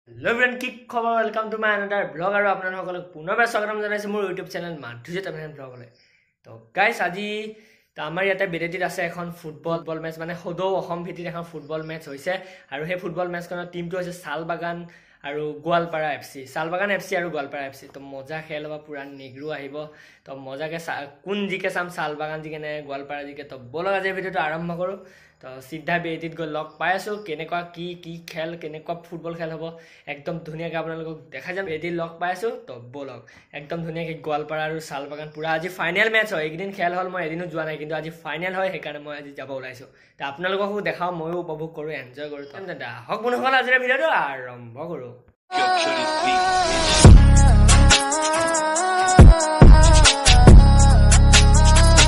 Hello everyone, kick cover. Welcome to my another vlog. Aru apnalok hokolok punobar swagotam janaise mur YouTube channel Madhuje Tamhan vlog hole. To guys, aji ta amar yate beretit ase ekhon football match mane hodo Ohom bhitit ekhon football match hoise aru he football match kono team to hoise Salbagan aru Goalpara FC. Salbagan FC aru Goalpara FC. To moja khel hoba pura negru ahibo. To moja ke kun jike sam Salbagan jike ne Goalpara jike to bolo aje video to arambho koru. तो सीधा बेटित गो लग पाइ आसो केनेका की खेल केनेका football खेल हबो एकदम धुनिया के आपनालोक देखा जाम बेटित लग पाइ आसो तो बोलक एकदम धुनिया के गोवालपारा आरो सालबागान पूरा आज फाइनल मैच हो एक दिन खेल हल মই এদিনো যোৱা নাই কিন্তু আজি ফাইনাল হয় হেকাৰণে মই আজি যাব ওলাইছো তো আপোনালোককো দেখাও ময়ো উপভোগ কৰো এনজয় কৰো তো দাদা হক বন্ধুসকল আজিৰ ভিডিওটো আৰম্ভ কৰো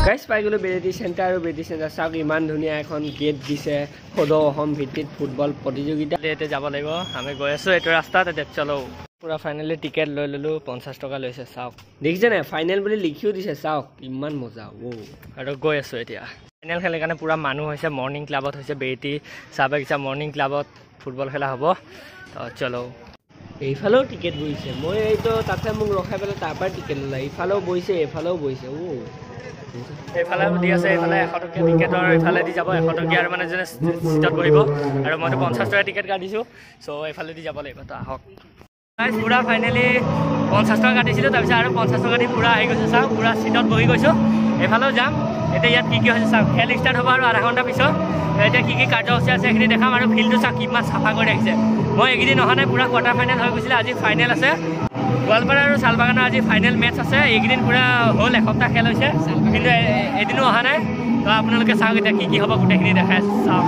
Guys, পাইগলো বেৰেটি সেন্টাৰ আৰু বেৰেটি সেন্টাৰ চাওক ইমান ধুনিয়া এখন গেট দিছে খোদো অসম ভিত্তিত ফুটবল প্ৰতিযোগিতা এতে যাব লাগিব আমি গৈ আছো এটো ৰাস্তা তাতে চলো পুৰা ফাইনালি টিকেট লৈ ললো 50 টকা লৈছে চাওক দেখিছে না ফাইনাল বুলি লিখিও দিছে চাওক ইমান মজা ও আৰু গৈ আছো এতিয়া ফাইনাল খেলে কাৰণে পুৰা মানুহ হৈছে মৰ্নিং ক্লাবত হৈছে বেৰেটি সাবাগিছা মৰ্নিং ক্লাবত ফুটবল খেলা হ'ব তো চলো এইফালেও টিকেট বইছে মই এইটো তাতে মোক ৰখাই পেলাই তাৰ পৰা টিকেট ললা এইফালেও বইছে এইফালেও বইছে ও এফালে দি আছে এফালে 100 টকা টিকেটৰ এফালে দি যাব 100 টকা আৰু মানে জনে সিটত বহিব আৰু মই 50 টকা টিকেট কাটিছো সো এফালে দি যাব লাগিব তো আহক গাইস পুৰা ফাইনালি 50 টকা কাটিছিলো তাৰ পিছত আৰু 50 টকা দি পুৰা আহি গৈছে চাও পুৰা সিটত বহি গৈছো এফালেও যাম এতিয়া ইয়াত কি হৈছে চাও খেল ষ্টাৰ্ট হ'ব আৰু আধা ঘণ্টা পিছত এতিয়া কি কাৰ্যসূচী আছে এখিনি দেখাম আৰু ফিল্ডটো চাও কিমান সাফা কৰি ৰাখিছে মই একদিন অহা নাই পুৰা কোৱাৰ্টাৰ ফাইনাল হৈ গৈছিল আজি ফাইনাল আছে গোৱালপাৰা আৰু সালবাগানৰ আজি ফাইনাল মেচ আছে একদিন পুৰা হল এসপ্তাহ খেল হৈছে কিন্তু এদিনো অহা নাই তো আপোনালোকে চাওক এতিয়া কি হ'ব গুটেখিনি দেখাই চাওক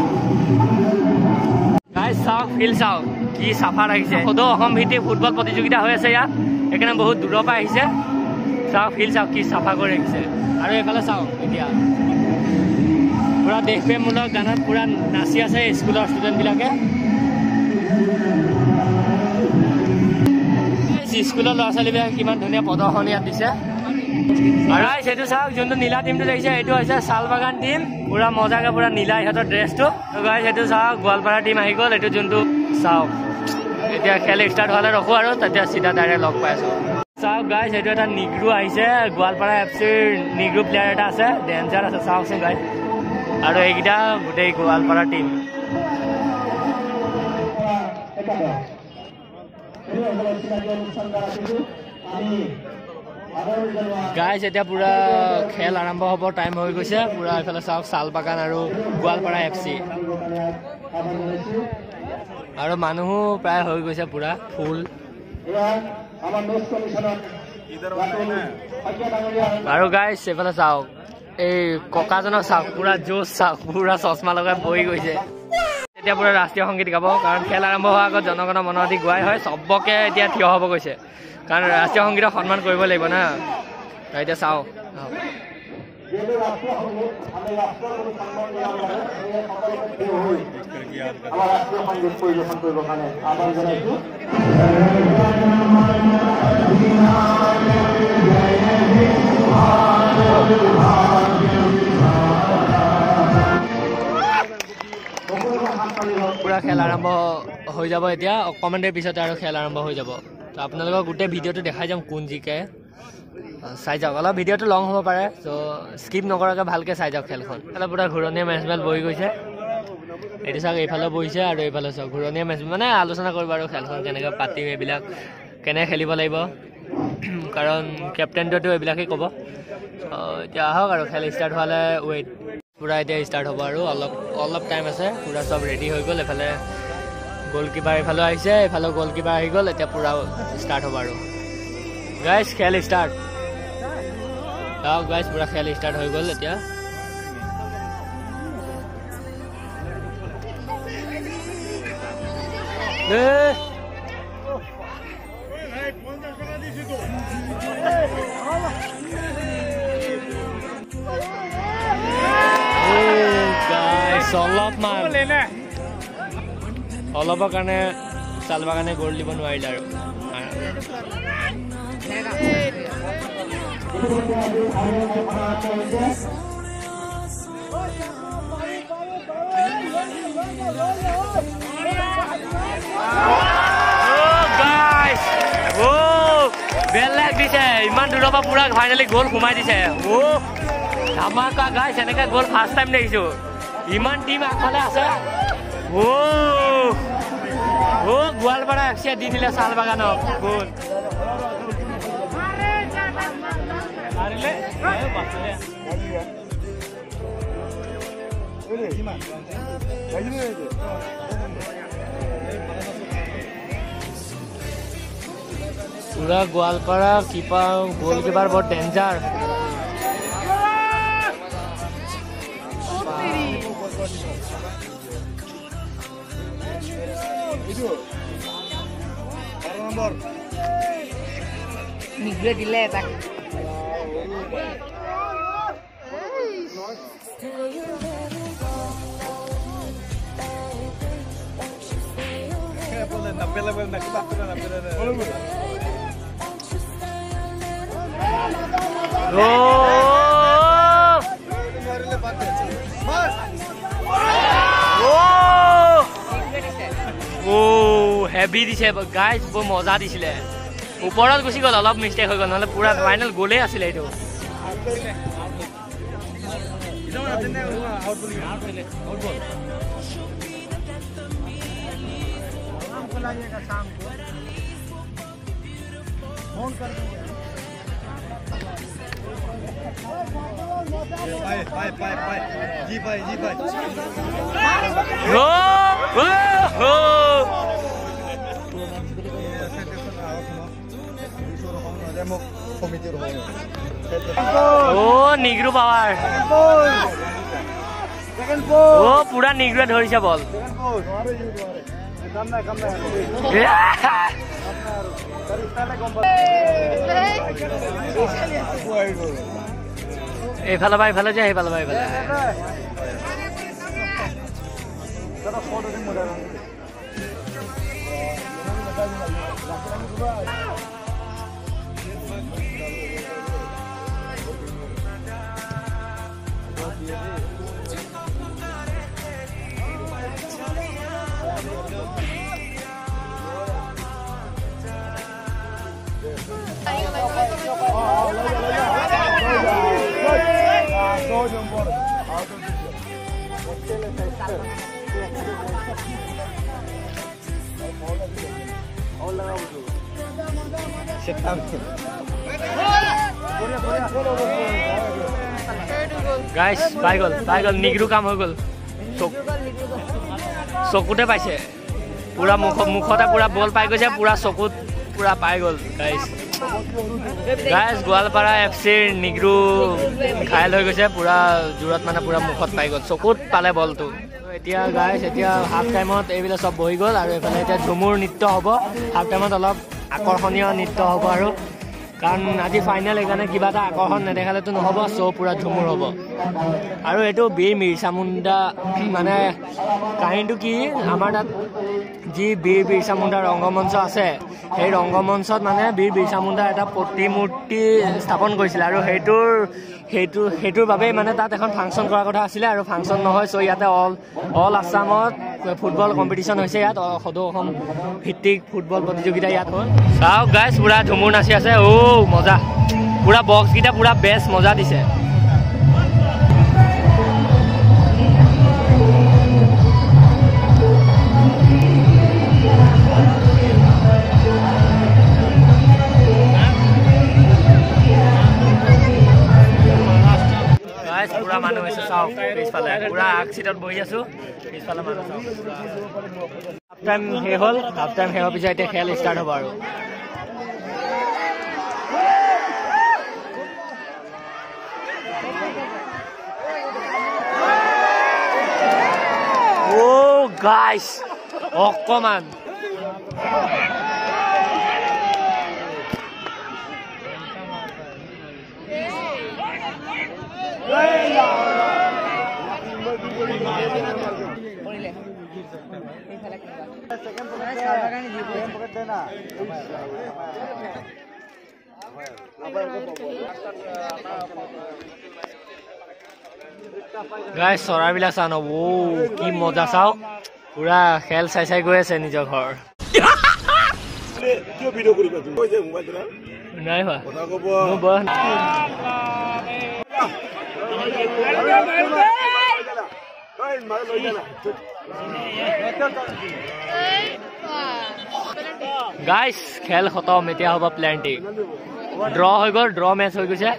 গাইস চাওক ফিল্ড চাওক কি সাফা ৰাখিছে সদৌ অসম ভিত্তিক ফুটবল প্ৰতিযোগিতা হৈ আছে ইয়াত এখানে বহুত দূৰৰ পৰা আহিছে চাওক ফিল্ড চাওক কি সাফা কৰি ৰাখিছে আৰু এফালে চাওক এতিয়া পুৰা দেশপ্ৰেমমূলক গানত পুৰা নাচি আছে স্কুলৰ ষ্টুডেণ্টবিলাকে স্কুলৰ ল'ৰা ছোৱালীবিলাকে কিমান ধুনীয়া প্ৰদৰ্শন ইয়াত দিছে আৰু সেইটো চাওক যোনটো নীলা টিমটো দেখিছে এইটো হৈছে সালবাগান টিম পুৰা মজাকে পুৰা নীলা ইহঁতৰ ড্ৰেছটো তো গাইছ সেইটো চাওক গোৱালপাৰা টিম আহি গ'ল এইটো যোনটো চাওক এতিয়া খেল ষ্টাৰ্ট হ'লে ৰখো আৰু তেতিয়া চিধা ডাইৰেক্ট লগ পাই আছোঁ চাওক গাইছ এইটো এটা নিগ্ৰু আহিছে গোৱালপাৰা এফচিৰ নিগ্ৰু প্লেয়াৰ এটা আছে ডেঞ্জাৰ আছে চাওকচোন গাইছ আৰু এইকেইটা গোটেই গোৱালপাৰা টিম গাইছ এতিয়া পুৰা খেল আৰম্ভ হ'ব টাইম হৈ গৈছে পুৰা এফালে চাওক সালবাগান আৰু গোৱালপাৰা এফচি আৰু মানুহো প্ৰায় হৈ গৈছে পুৰা ফুল আৰু গাইছ এফালে চাওক এই ককাজনক চাওক পুৰা জোচ চাওক পুৰা চশমা লগাই বহি গৈছে এতিয়া পুৰা ৰাষ্ট্ৰীয় সংগীত গাব কাৰণ খেল আৰম্ভ হোৱাৰ আগত জনগণ মন অধি গোৱাই হয় চবকে এতিয়া থিয় হ'ব গৈছে কাৰণ ৰাষ্ট্ৰীয় সংগীতক সন্মান কৰিব লাগিব না এতিয়া চাওক পুৰা খেল আৰম্ভ হৈ যাব এতিয়া অকণমান দেৰি পিছতে আৰু খেল আৰম্ভ হৈ যাব তো আপোনালোকক গোটেই ভিডিঅ'টো দেখাই যাম কোন জিকে চাই যাওক অলপ ভিডিঅ'টো লং হ'ব পাৰে তো স্কিপ নকৰাকৈ ভালকৈ চাই যাওক খেলখন অলপ পুৰা ঘূৰণীয়া মেচমেল বহি গৈছে এইটো চাওক এইফালে বহিছে আৰু এইফালে চাওক ঘূৰণীয়া মেচ মানে আলোচনা কৰিব আৰু খেলখন কেনেকৈ পাতিম এইবিলাক কেনেকৈ খেলিব লাগিব কাৰণ কেপ্টেইনটোৱেতো এইবিলাকেই ক'ব এতিয়া আহক আৰু খেল ষ্টাৰ্ট হোৱালে ৱেইট পুৰা এতিয়া ষ্টাৰ্ট হ'ব আৰু অলপ টাইম আছে পুৰা চব ৰেডি হৈ গ'ল এফালে গোলকিপাৰ এইফালে আহিছে এইফালে গোলকিপাৰ আহি গ'ল এতিয়া পুৰা ষ্টাৰ্ট হ'ব আৰু গাইছ খেল ষ্টাৰ্ট চাওক গাইছ পুৰা খেল ষ্টাৰ্ট হৈ গ'ল এতিয়া অলপৰ কাৰণে সালবাগানে গ'ল দিব নোৱাৰিলে আৰু দিছে ইমান দূৰৰ পৰা পুৰা ফাইনেলি গ'ল সোমাই দিছে ও ধামাকা গাইছ এনেকৈ গ'ল ফাৰ্ষ্ট টাইম দেখিছোঁ ইমান টিম আগফালে আছে ও ও গোৱালপাৰা এফচিয়ে দি দিলে চাল বাগানক গ'ল पूरा गोवालपाड़ा कीपर गोलकीपर बहुत डेंजर निगरे दिले tak হেভি দিছে গাইজ বৰ মজা দিছিলে ওপৰত গুচি গ'ল অলপ মিষ্টেক হৈ গ'ল নহ'লে পুৰা ফাইনেল গ'লেই আছিলে এইটো जी भाई ओ निग्रू पावर ओ पूरा निग्रू धरिছে বল এইফালে বা এইফালে যে এইফালে বা এইফালে গাইস পাই গল নিগ্ৰু কাম হৈ গল চকুতে পাইছে পুৰা মুখতে পুৰা বল পাই গৈছে পুৰা চকুত পুৰা পাই গল গাইস গোৱালপাৰা এফচিৰ নিগ্ৰু ঘাইল হৈ গৈছে পুৰা জোৰত মানে পুৰা মুখত পাই গল চকুত পালে বলটো এতিয়া গাইস এতিয়া হাফ টাইমত এইবিলাক সব বহি গল আৰু এফালে এতিয়া ঝুমুৰ নৃত্য হ'ব হাফ টাইমত অলপ আকৰ্ষণীয় নৃত্য হ'ব আৰু কাৰণ আজি ফাইনেল এইকাৰণে কিবা এটা আকৰ্ষণ নেদেখালেতো নহ'ব চ' পুৰা ঝুমুৰ হ'ব আৰু এইটো বীৰ বিৰছা মুণ্ডা মানে কাহিনীটো কি আমাৰ তাত যি বীৰ বিৰছা মুণ্ডা ৰংগমঞ্চ আছে সেই ৰংগমঞ্চত মানে বীৰ বিৰছা মুণ্ডা এটা প্ৰতিমূৰ্তি স্থাপন কৰিছিলে আৰু সেইটোৰ বাবেই মানে তাত এখন ফাংচন কৰাৰ কথা আছিলে আৰু ফাংচন নহয় চ' ইয়াতে অল আছামত ফুটবল কম্পিটিশ্যন হৈছে ইয়াত সদৌ অসম ভিত্তিক ফুটবল প্ৰতিযোগিতা ইয়াত হ'ল চাওক গাইছ পুৰা ঝুমুৰ নাচি আছে মজা পুৰা বক্সকেইটা পুৰা বেষ্ট মজা দিছে পুৰা মানুহ হৈছে চাওক পিছফালে পুৰা আগ চিটত বহি আছো পিছফালে মানুহ চাওক হাফ টাইম শেষ হ'ল হাফ টাইম শেষ হোৱাৰ পিছত এতিয়া খেল ষ্টাৰ্ট হ'ব আৰু গাইস অকমান গাইস চৰাইবিলাক চাওঁ কি মজা চাওঁ পুৰা খেল চাই গৈ আছে নিজৰ ঘৰ নাই হোৱা মোৰ বয়স গাইজ খেল খতম এতিয়া হ'ব প্লেণ্টি ড্ৰ হৈ গ'ল ড্ৰ মেচ হৈ গৈছে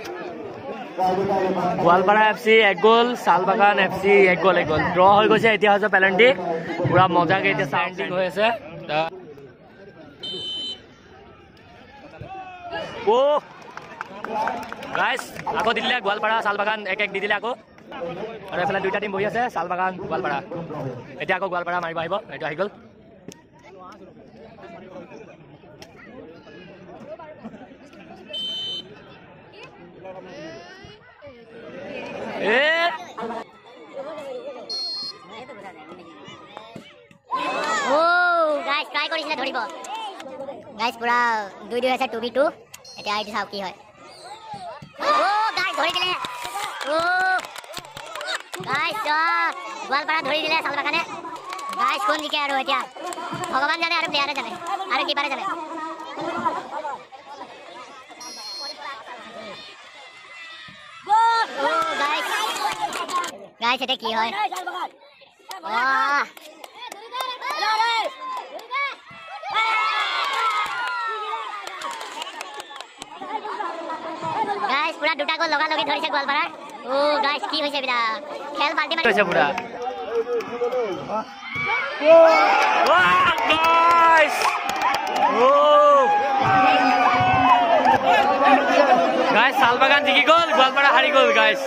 গোৱালপাৰা FC 1 গ'ল শালবাগান FC 1 গ'ল ড্ৰ হৈ গৈছে এতিয়া হৈছে পেলেণ্টি পুৰা মজাকে এতিয়া চাউণ্ডিং হৈ আছে গাইজ আকৌ দি দিলে গোৱালপাৰা শালবাগান 1-1 দি দিলে আকৌ আৰু এইফালে দুইটা টিম বহি আছে শালবাগান গোৱালপাৰা এতিয়া আকৌ গোৱালপাৰা মাৰিব আহিব এইটো আহি গ'ল গাইজ ট্ৰাই কৰিছিলে ধৰিব গাইজ পুৰা 2-2 আছে 2v2 এতিয়া আইটো চাও কি হয় গাইজ ধৰি দিলে গাইজ গোৱালপাৰা ধৰি দিলে শালবাগানে গাইজ কোন জিকে আৰু এতিয়া ভগৱান জানে আৰু প্লেয়াৰে জানে আৰু কিপাৰে জানে গাইজ এতিয়া কি হয় গাইজ পুৰা দুটা গ'ল লগা লগি ধৰিছে গোৱালপাৰা গাইজ কি হৈছে বিৰা খেল পাল্টি মাৰিছে পুৰা গাইজ শালবাগান জিকি গ'ল গোৱালপাৰা হাৰি গ'ল গাইজ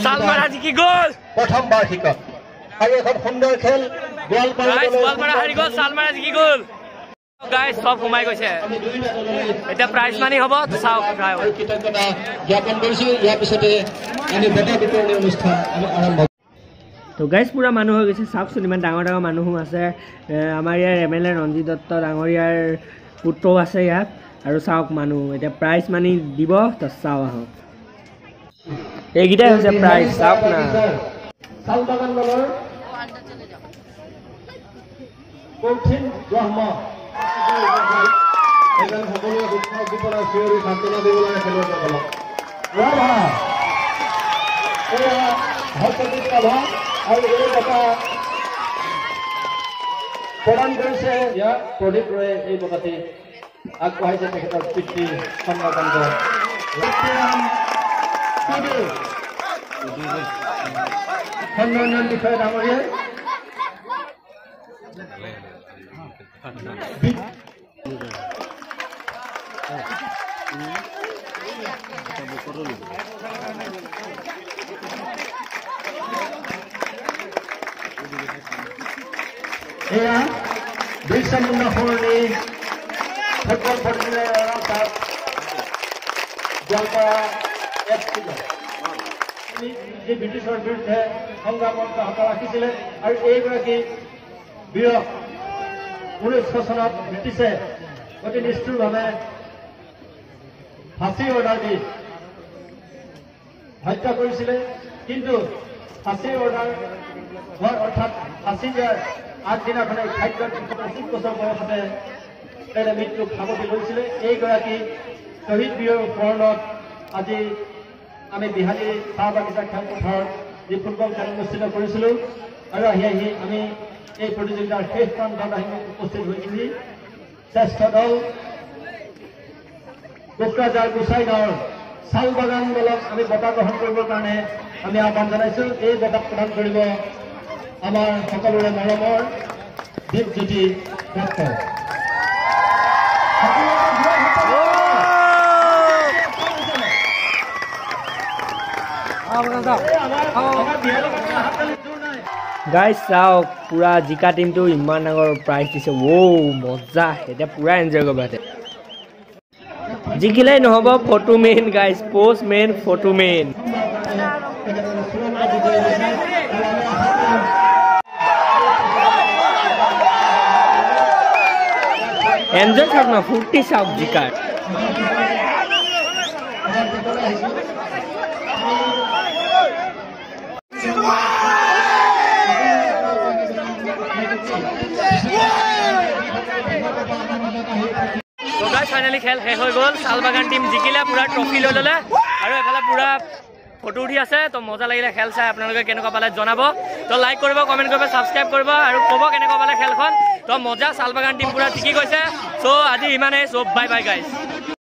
শালবাগান জিকি গ'ল প্ৰথম বাৰ্ষিকত আৰু এখন সুন্দৰ খেল গোৱালপাৰা হাৰি গ'ল শালবাগান জিকি গ'ল গাইজ সব সোমাই গৈছে এতিয়া প্ৰাইজ মানি হ'ব চাওক কৃতজ্ঞতা জ্ঞাপন কৰিছো ইয়াৰ পিছতে আমি বঁটা বিতৰণী অনুষ্ঠান আমি আৰম্ভ তো গাইজ পুৰা মানুহ হৈ গৈছে চাওকচোন ইমান ডাঙৰ ডাঙৰ মানুহো আছে আমাৰ ইয়াৰ MLA ৰঞ্জিত দত্ত ডাঙৰীয়াৰ পুত্ৰও আছে ইয়াত আৰু চাওক মানুহ এতিয়া প্ৰাইজ মানি দিব তো চাও আহক এইকেইটাই হৈছে প্ৰাইজ চাওক না শালবাগান দলৰ কঠিন ব্ৰহ্ম এজন সকলোৱে উৎসৱ বিপৰা চিঞৰি সান্তনা দিব লাগে খেলুৱৈসকলক আৰু এই বঁটা প্ৰদান কৰিছে ইয়াৰ প্ৰদীপ ৰয়ে এই বঁটাটি আগবঢ়াইছে তেখেতৰ পিতৃ চন্দ্ৰকান্ত সন্মানীয় বিষয়া ডাঙৰীয়াই এয়া বিৰছা মুণ্ডা সৰণী ফুটবল প্ৰতিযোগিতাৰ গোৱালপাৰা FC যি ব্ৰিটিছৰ বিৰুদ্ধে সংগ্ৰামত হাত ৰাখিছিলে আৰু এইগৰাকী বীৰক 1900 চনত ব্ৰিটিছে অতি নিষ্ঠুৰভাৱে ফাঁচী অৰ্ডাৰ দি হত্যা কৰিছিলে কিন্তু ফাঁচী অৰ্ডাৰ হোৱাৰ অৰ্থাৎ ফাঁচী দিয়াৰ আগদিনাখনে 25 বছৰ বয়সতে তেওঁ মৃত্যুক সামৰি লৈছিলে এইগৰাকী শ্বহীদ বীৰৰ স্মৰণত আজি আমি বিহালী চাহ বাগিচা খেলপথাৰত যি ফুটবল খেল অনুষ্ঠিত কৰিছিলোঁ আৰু আহি আমি এই প্ৰতিযোগিতাৰ শেষ প্ৰান্তত আহি উপস্থিত হৈছিলহি শ্ৰেষ্ঠ দল কোকৰাঝাৰ গোসাই গাঁৱৰ শালবাগান দলক আমি বঁটা গ্ৰহণ কৰিবৰ কাৰণে আমি আহ্বান জনাইছোঁ এই বঁটা প্ৰদান কৰিব আমাৰ সকলোৰে মৰমৰ দীপজ্যোতি দত্ত গাইজ চাওক পুৰা জিকা টিমটো ইমান ডাঙৰ প্ৰাইজ দিছে মজা এতিয়া পুৰা এনজয় কৰিব ইয়াতে জিকিলেই নহ'ব photo main guys post main photo main enjoy চাওক না ফূৰ্তি চাওক জিকাৰ ফাইনেলি খেল শেষ হৈ গ'ল শালবাগান টিম জিকিলে পুৰা ট্ৰফি লৈ ল'লে আৰু এফালে পুৰা ফটো উঠি আছে তো মজা লাগিলে খেল চাই আপোনালোকে কেনেকুৱা পালে জনাব তো লাইক কৰিব কমেণ্ট কৰিব ছাবস্ক্ৰাইব কৰিব আৰু ক'ব কেনেকুৱা পালে খেলখন তো মজা শালবাগান টিম পুৰা জিকি গৈছে চ' আজি ইমানেই চ' বাই বাই গাইজ